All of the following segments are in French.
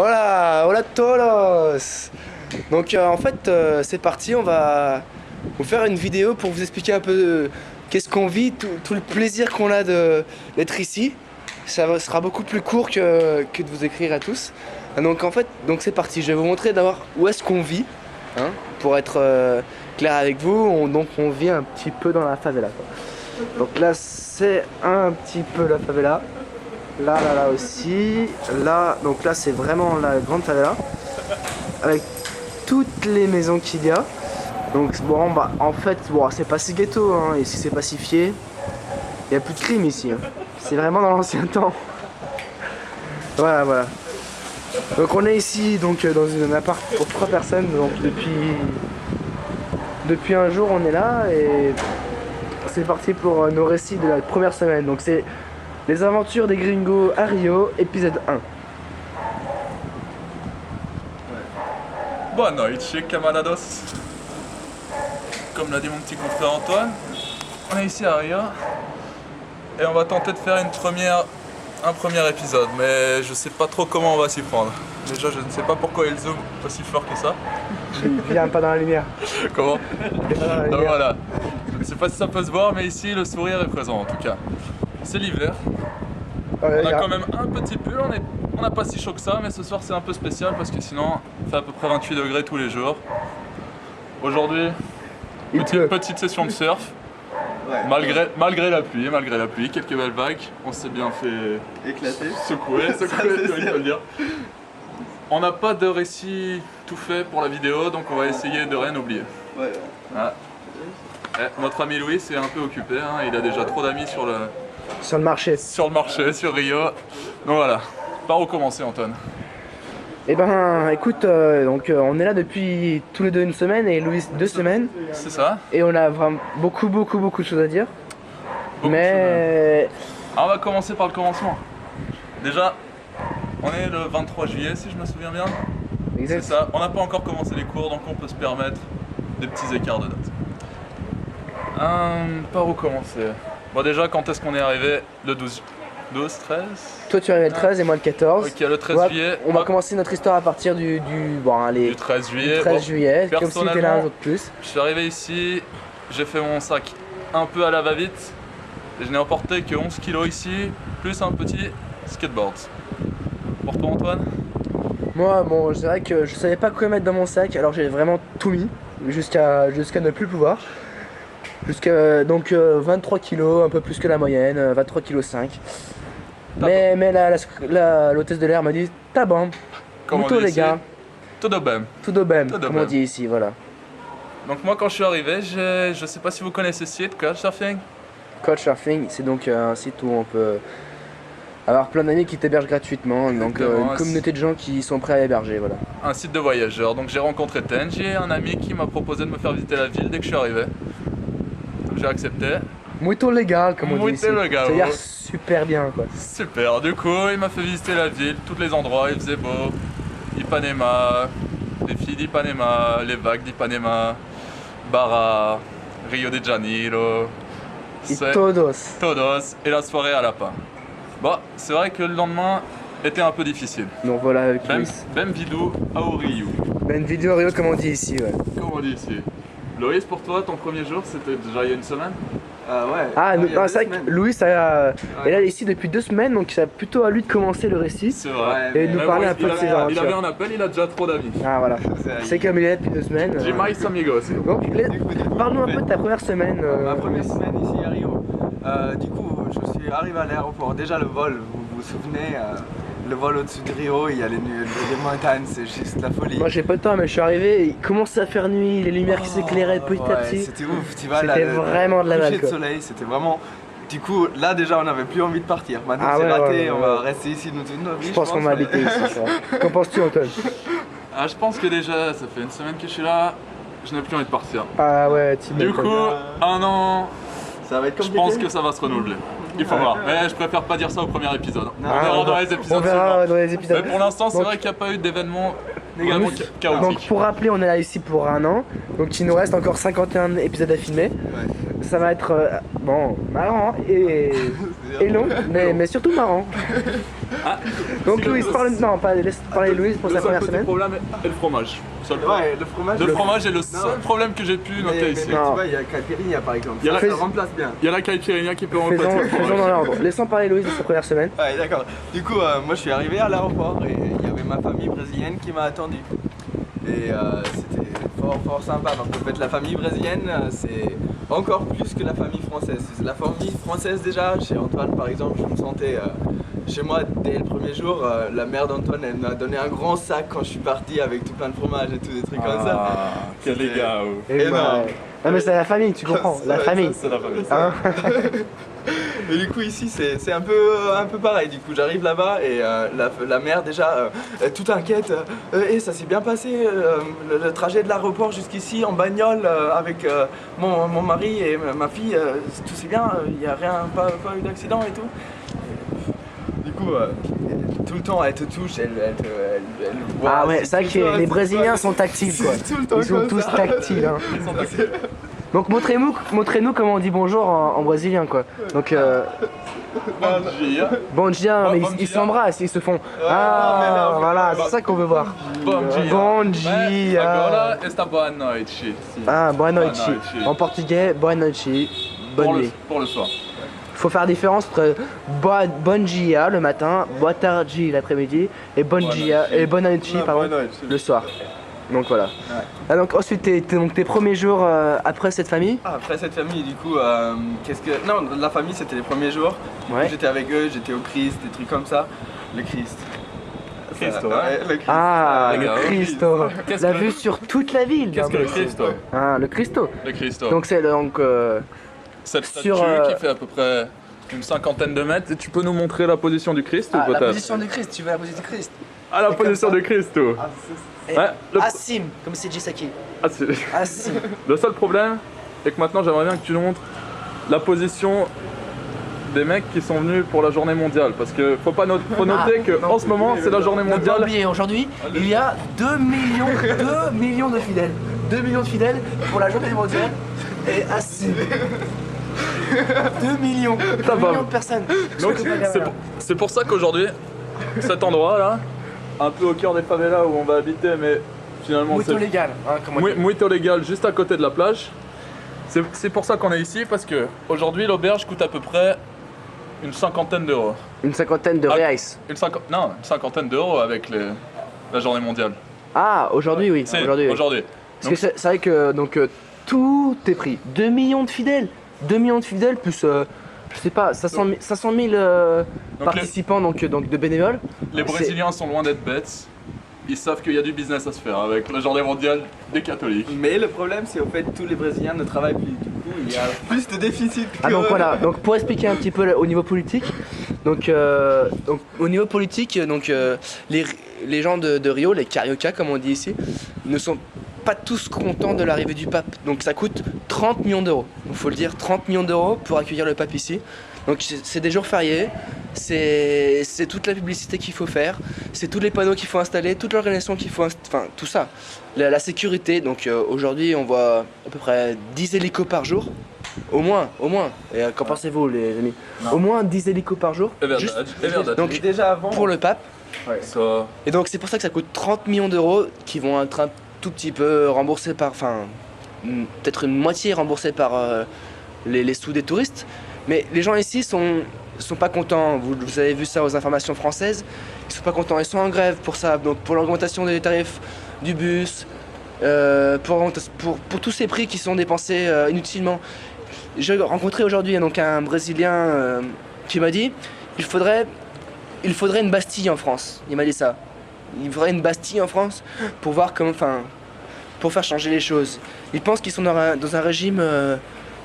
Hola, hola todos. Donc en fait c'est parti, on va vous faire une vidéo pour vous expliquer un peu qu'est-ce qu'on vit, tout le plaisir qu'on a d'être ici. Sera beaucoup plus court que de vous écrire à tous. Donc en fait, donc c'est parti, je vais vous montrer d'abord où est-ce qu'on vit, hein, pour être clair avec vous. On vit un petit peu dans la favela, quoi. Donc là c'est un petit peu la favela. Là aussi, là, donc là c'est vraiment la grande favela avec toutes les maisons qu'il y a. Donc bon, bah en fait, bon, c'est pas si ghetto, hein, ici c'est pacifié. Il n'y a plus de crime ici, hein. C'est vraiment dans l'ancien temps. Voilà. Donc on est ici donc dans un appart pour 3 personnes. Donc depuis un jour on est là et c'est parti pour nos récits de la première semaine. Donc c'est les aventures des gringos à Rio, épisode 1. Boa noite, camarados. Comme l'a dit mon petit confrère Antoine, on est ici à Rio et on va tenter de faire un premier épisode, mais je sais pas trop comment on va s'y prendre. Déjà, je ne sais pas pourquoi il zoome aussi fort que ça. Il vient pas dans la lumière. Comment? Donc Donc voilà. Je sais pas si ça peut se voir, mais ici le sourire est présent en tout cas. C'est l'hiver. On a quand même un petit peu, on n'a pas si chaud que ça, mais ce soir c'est un peu spécial parce que sinon il fait à peu près 28 degrés tous les jours. Aujourd'hui, petite session de surf, malgré la pluie, quelques belles vagues, on s'est bien fait éclater, secouer, il faut le dire. On n'a pas de récit tout fait pour la vidéo, donc on va essayer de rien oublier. Ouais. Ah. Notre ami Louis est un peu occupé, hein, il a déjà trop d'amis sur le marché, sur Rio. Donc voilà, par où commencer Antoine? Eh ben écoute, on est là depuis tous les deux une semaine et Louis 2 semaines. C'est ça. Et on a vraiment beaucoup de choses à dire. Mais alors on va commencer par le commencement. Déjà, on est le 23 juillet si je me souviens bien. Exact. C'est ça, on n'a pas encore commencé les cours donc on peut se permettre des petits écarts de date. Par où commencer? Bon déjà, quand est-ce qu'on est arrivé? Le 12, 13? Toi tu es arrivé le 13 et moi le 14. Ok, le 13 juillet. On va commencer notre histoire à partir du 13 juillet. Du 13 juillet, comme si tu étais là un jour de plus. Je suis arrivé ici, j'ai fait mon sac un peu à la va-vite. Et je n'ai emporté que 11 kilos ici, plus un petit skateboard. Pour toi Antoine? Moi, bon, c'est vrai que je savais pas quoi mettre dans mon sac, alors j'ai vraiment tout mis, jusqu'à ne plus pouvoir. Donc 23 kilos, un peu plus que la moyenne, 23 kg 5. Mais l'hôtesse de l'air m'a dit t'as bon, Muito les gars. Todo bem, comme on dit ici, voilà. Donc moi quand je suis arrivé, je sais pas si vous connaissez ce site, Couchsurfing. Couchsurfing, c'est donc un site où on peut avoir plein d'amis qui t'hébergent gratuitement, donc une communauté de gens qui sont prêts à héberger, voilà. Un site de voyageurs, donc j'ai rencontré Tenji, un ami qui m'a proposé de me faire visiter la ville dès que je suis arrivé. J'ai accepté. Muito légal, comme on dit ici. C'est-à-dire super bien, quoi. Super, du coup il m'a fait visiter la ville, tous les endroits, il faisait beau. Ipanema, les filles d'Ipanema, les vagues d'Ipanema, Barra, Rio de Janeiro. Todos, et la soirée à la fin. Bon, c'est vrai que le lendemain était un peu difficile. Donc voilà avec Louis. Ben vidéo à Rio. Ben vidéo à Rio, comme on dit ici, ouais. Comme on dit ici. Loïs, pour toi, ton premier jour, c'était déjà il y a une semaine? Ouais. Ah, c'est vrai que Louis est là ici depuis 2 semaines, donc c'est plutôt à lui de commencer le récit. C'est vrai. Et de nous parler un peu de ses aventures. Il avait un appel, il a déjà trop d'amis. Ah voilà, c'est comme il est là depuis 2 semaines. J'ai mais amigos. Donc, parle-nous un peu de ta première semaine. Ma première semaine ici à Rio. Du coup, je suis arrivé à l'aéroport. Déjà le vol, vous vous souvenez, le vol au-dessus de Rio, il y a les montagnes, c'est juste la folie. Moi j'ai pas le temps, mais je suis arrivé, il commençait à faire nuit, les lumières qui s'éclairaient petit à petit. C'était ouf, tu vois, c'était vraiment de la balle. Le soleil, c'était vraiment... Du coup, là déjà on n'avait plus envie de partir. Maintenant c'est raté, on va rester ici toute notre vie. Je pense qu'on va habiter ici, ça. Qu'en penses-tu, Antoine? Je pense que déjà, ça fait une semaine que je suis là, je n'ai plus envie de partir. Ah ouais, du coup, un an, ça va être compliqué. Je pense que ça va se renouveler. Il faut voir, mais je préfère pas dire ça au premier épisode. Non, on verra dans les épisodes. On verra dans les épisodes. Mais pour l'instant, c'est vrai qu'il n'y a pas eu d'événements également chaotiques. Donc pour rappeler, on est là ici pour un an. Donc il nous reste encore 51 épisodes à filmer. Ça va être bon, marrant et long, mais surtout marrant. Donc Louise, laisse parler Louise pour sa première semaine. Le problème est le fromage. Ouais, le fromage. Le fromage est le seul problème que j'ai pu noter ici. Mais tu vois, il y a caipirinha par exemple. Ça remplace bien. Il y a la caipirinha qui peut remplacer le fromage. Faisons dans l'ordre. Laissons parler Louise de sa première semaine. Ouais, d'accord. Du coup, moi je suis arrivé à l'aéroport et il y avait ma famille brésilienne qui m'a attendu. Et c'était fort sympa. Donc en fait, la famille brésilienne, c'est encore plus que la famille française. La famille française déjà, chez Antoine par exemple, je me sentais chez moi dès le premier jour. La mère d'Antoine, elle m'a donné un grand sac quand je suis parti avec tout plein de fromage et tout, des trucs comme ça. Quel les gars. Non mais c'est la famille, tu comprends, la famille. C'est la famille. Hein. Et du coup ici c'est un peu pareil, du coup j'arrive là-bas et la mère déjà tout inquiète, et ça s'est bien passé le trajet de l'aéroport jusqu'ici en bagnole avec mon mari et ma fille, tout s'est bien, il n'y a rien, pas eu d'accident et tout. Du coup tout le temps elle te touche, elle voit. Ah ouais, c'est vrai que les Brésiliens sont tactiles quoi. Ils sont tous tactiles. Hein. Donc montrez-nous comment on dit bonjour en brésilien quoi. Donc bon dia, mais ils s'embrassent, ils se font voilà, c'est ça qu'on veut voir. Bon dia. Agora está boa noite. Ah, boa noite. En portugais, boa noite. Bonne nuit. Pour le soir. Faut faire la différence entre bon dia le matin, boa tarde l'après-midi et bon dia et bonne nuit pardon le soir. Donc voilà. Ouais. Ah, donc ensuite tes premiers jours après cette famille. Après cette famille du coup non, la famille c'était les premiers jours. Ouais. J'étais avec eux, j'étais au Christ, des trucs comme ça. Le Christ. Cristo, ouais, le Christ. Ah, le Cristo. La vue sur toute la ville. Qu'est-ce que le Cristo? Ah, le Cristo. Le Cristo. Donc c'est cette statue qui fait à peu près une cinquantaine de mètres. Et tu peux nous montrer la position du Christ ou peut-être? La position du Christ, tu veux la position du Christ? Ah, la position du Cristo. Assim, comme c'est Jisaki. Assim. Le seul problème est que maintenant j'aimerais bien que tu nous montres la position des mecs qui sont venus pour la journée mondiale. Parce que faut noter qu'en ce moment c'est la journée mondiale. Aujourd'hui, il y a 2 millions de fidèles. 2 millions de fidèles pour la journée mondiale. Et assis. 2 millions. 2 millions de personnes. Donc c'est pour ça qu'aujourd'hui, cet endroit là, un peu au cœur des favelas où on va habiter, mais finalement Muito légal, hein, Muito légal, juste à côté de la plage. C'est pour ça qu'on est ici, parce que aujourd'hui l'auberge coûte à peu près une cinquantaine d'euros. Une cinquantaine de reais. Une cinquantaine d'euros avec la journée mondiale. Ah, aujourd'hui oui. Aujourd'hui. Parce que c'est vrai que donc tout est pris. 2 millions de fidèles. 2 millions de fidèles plus je sais pas, 500 000 participants donc de bénévoles. Les Brésiliens sont loin d'être bêtes. Ils savent qu'il y a du business à se faire avec la journée mondiale des catholiques. Mais le problème c'est au fait que tous les Brésiliens ne travaillent plus. Du coup il y a plus de déficit que... Ah donc voilà, donc pour expliquer un petit peu au niveau politique, donc au niveau politique, donc les gens de Rio, les Carioca comme on dit ici, ne sont pas tous contents de l'arrivée du pape. Donc ça coûte 30 millions d'euros. Il faut le dire, 30 millions d'euros pour accueillir le pape ici. Donc c'est des jours fériés, c'est toute la publicité qu'il faut faire, c'est tous les panneaux qu'il faut installer, toute l'organisation qu'il faut enfin tout ça. La sécurité, donc aujourd'hui on voit à peu près 10 hélicos par jour. Au moins. Et qu'en pensez-vous les amis? Au moins 10 hélicos par jour. Donc déjà avant pour le pape. Ouais. Et donc c'est pour ça que ça coûte 30 millions d'euros qui vont être un tout petit peu remboursés par, enfin peut-être une moitié remboursés par les sous des touristes. Mais les gens ici sont pas contents, vous avez vu ça aux informations françaises, ils sont pas contents, ils sont en grève pour ça, donc pour l'augmentation des tarifs du bus, pour tous ces prix qui sont dépensés inutilement. J'ai rencontré aujourd'hui donc un Brésilien qui m'a dit il faudrait une Bastille en France, il m'a dit ça. Il faudrait une Bastille en France pour voir comment, pour faire changer les choses. Il pense qu'ils sont dans un régime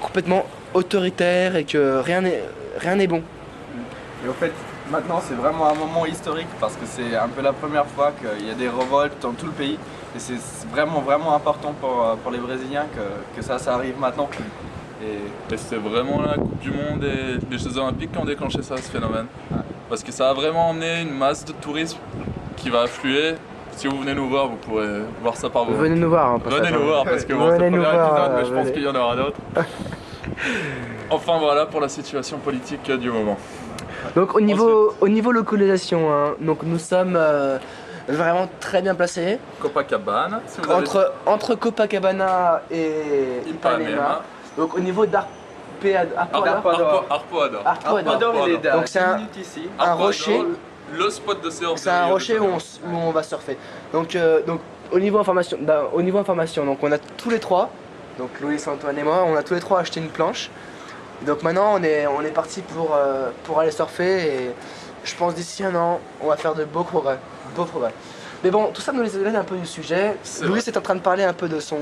complètement autoritaire et que rien n'est bon. Et au fait, maintenant c'est vraiment un moment historique parce que c'est un peu la première fois qu'il y a des révoltes dans tout le pays. Et c'est vraiment important pour les Brésiliens que ça arrive maintenant. Et c'est vraiment la Coupe du Monde et les Jeux Olympiques qui ont déclenché ça, ce phénomène. Ouais. Parce que ça a vraiment emmené une masse de tourisme qui va affluer. Si vous venez nous voir, vous pourrez voir ça par vous. Venez nous voir. Venez nous voir parce que bon, c'est le premier épisode, mais je pense qu'il y en aura d'autres. Enfin voilà pour la situation politique du moment. Donc au niveau localisation, hein, donc nous sommes vraiment très bien placés. Copacabana. Si vous Entre Copacabana et Ipanema. Donc au niveau Arpoador, il est donc c'est un rocher. Le spot de séance. C'est un rocher où on va surfer. Donc au niveau information, donc on a tous les trois, donc Louis, Antoine et moi, on a tous les trois acheté une planche. Donc maintenant on est parti pour aller surfer et je pense d'ici un an on va faire de beaux progrès. Mais bon, tout ça nous éloigne un peu du sujet. Louis est en train de parler un peu de son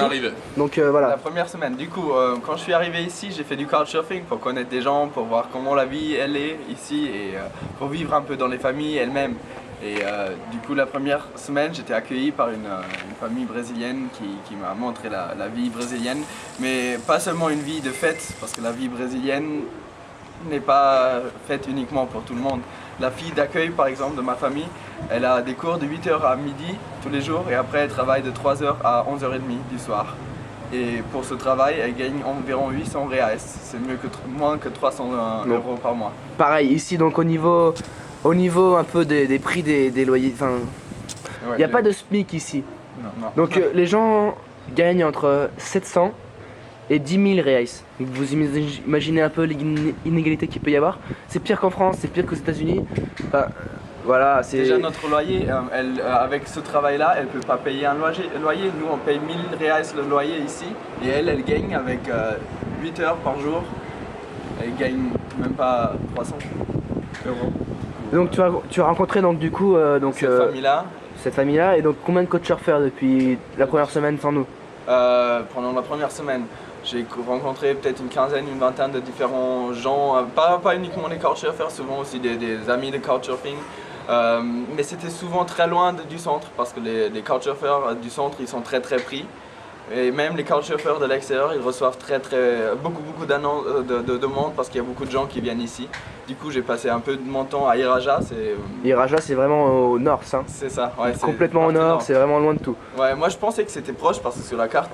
arrivée. Donc voilà. La première semaine. Du coup, quand je suis arrivé ici, j'ai fait du couchsurfing pour connaître des gens, pour voir comment la vie elle est ici et pour vivre un peu dans les familles elles-mêmes. Et du coup, la première semaine, j'étais accueilli par une famille brésilienne qui m'a montré la vie brésilienne, mais pas seulement une vie de fête, parce que la vie brésilienne n'est pas faite uniquement pour tout le monde. La fille d'accueil, par exemple, de ma famille, elle a des cours de 8h à midi tous les jours et après elle travaille de 3h à 11h30 du soir. Et pour ce travail, elle gagne environ 800 reais. C'est moins que 300 euros par mois. Pareil, ici, donc au niveau un peu des prix des loyers, enfin, il n'y a pas de SMIC ici. Non. Donc les gens gagnent entre 700 et 10 000 reais. Donc, vous imaginez un peu l'inégalité qu'il peut y avoir. C'est pire qu'en France, c'est pire qu'aux États-Unis. Enfin, voilà, c'est. Déjà notre loyer, avec ce travail-là, elle peut pas payer un loyer. Nous, on paye 1000 reais le loyer ici, et elle gagne avec 8 heures par jour. Elle gagne même pas 300 euros. Donc tu as rencontré donc du coup cette famille-là, et donc combien de couchsurfers depuis la première semaine sans nous? Pendant la première semaine, j'ai rencontré peut-être une quinzaine, une vingtaine de différents gens, pas uniquement les couchsurfers, souvent aussi des amis de couchsurfing. Mais c'était souvent très loin du centre parce que les couchsurfers du centre ils sont très pris. Et même les couchsurfers de l'extérieur, ils reçoivent beaucoup de demandes parce qu'il y a beaucoup de gens qui viennent ici. Du coup, j'ai passé un peu de mon temps à Iraja. Iraja, c'est vraiment au nord, ça. C'est ça, ouais. Complètement au nord, c'est vraiment loin de tout. Ouais, moi je pensais que c'était proche parce que sur la carte,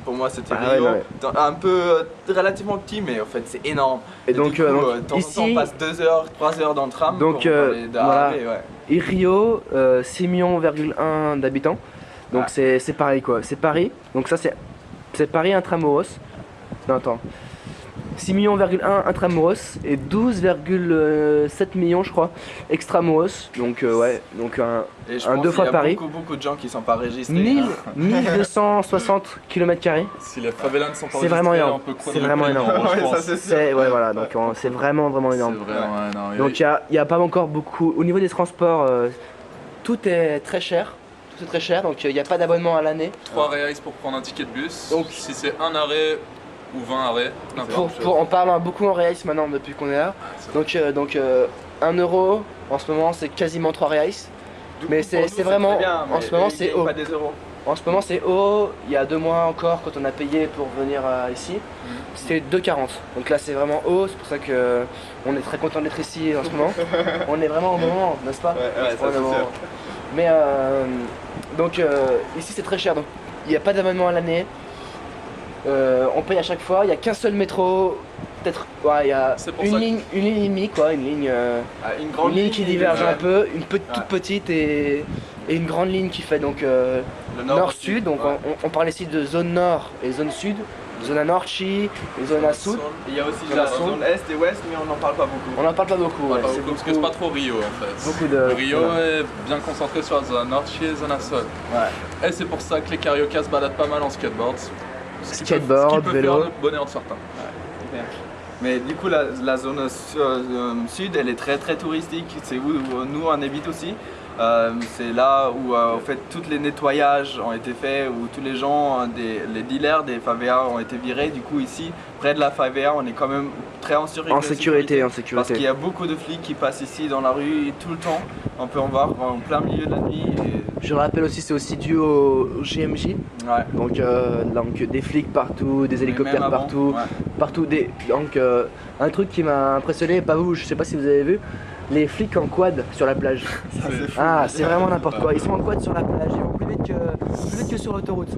pour moi c'était Rio, un peu relativement petit, mais en fait c'est énorme. Et donc, du coup, ici, on passe 2 heures, 3 heures dans le tram donc, pour aller voilà. Ouais. Et Rio, 6,1 millions d'habitants. Donc c'est Paris quoi, c'est Paris, donc ça c'est Paris intramuros. Non attends, 6,1 millions intramuros et 12,7 millions je crois extramuros. Donc ouais, donc un 2 fois Paris. Il y a beaucoup de gens qui sont pas registrés. 1260 km². Si les favelas ne sont pas c'est vraiment énorme. C'est vraiment énorme. Ouais, voilà, donc c'est vraiment énorme. C'est vraiment énorme. Donc il y a pas encore beaucoup. Au niveau des transports, tout est très cher. C'est très cher, donc il n'y a pas d'abonnement à l'année. 3 reais pour prendre un ticket de bus, donc, si c'est un arrêt ou 20 arrêts, on parle beaucoup en reais maintenant depuis qu'on est là. Donc 1 euro en ce moment c'est quasiment 3 reais. Mais c'est vraiment, en ce moment c'est haut. En ce moment c'est haut, il y a 2 mois encore quand on a payé pour venir ici, c'était 2,40. Donc là c'est vraiment haut, c'est pour ça que on est très content d'être ici en ce moment. On est vraiment au moment, n'est-ce pas? Ouais, ça c'est sûr. Mais donc ici c'est très cher, donc il n'y a pas d'abonnement à l'année, on paye à chaque fois, il n'y a qu'un seul métro, peut-être il y a une ligne et demie quoi, une ligne qui diverge un peu, toute petite et une grande ligne qui fait donc le nord-sud, donc on parle ici de zone nord et zone sud. Zone à Norci et zone à Sud. Il y a aussi la zone est et ouest, mais on n'en parle pas beaucoup. On n'en parle pas beaucoup, ouais. Parce que c'est pas trop Rio en fait. Rio est bien concentré sur la zone à Norci et zone à Sud. Ouais. Et c'est pour ça que les cariocas se baladent pas mal en skateboard. Skateboard, vélo. Faire le bonheur de certains. Ouais. Mais du coup, la zone sud, elle est très touristique. C'est où nous on habite aussi. C'est là où en fait tous les nettoyages ont été faits, où tous les gens, les dealers des favelas ont été virés. Du coup ici, près de la favela, on est quand même très en sécurité. Parce qu'il y a beaucoup de flics qui passent ici dans la rue tout le temps. On peut en voir en plein milieu de la nuit. Je rappelle aussi, c'est aussi dû au GMJ. Ouais. Donc des flics partout, des hélicoptères partout. Donc un truc qui m'a impressionné, pas vous, je sais pas si vous avez vu, les flics en quad sur la plage. C'est vraiment n'importe quoi. Ils sont en quad sur la plage, ils vont plus vite que sur l'autoroute.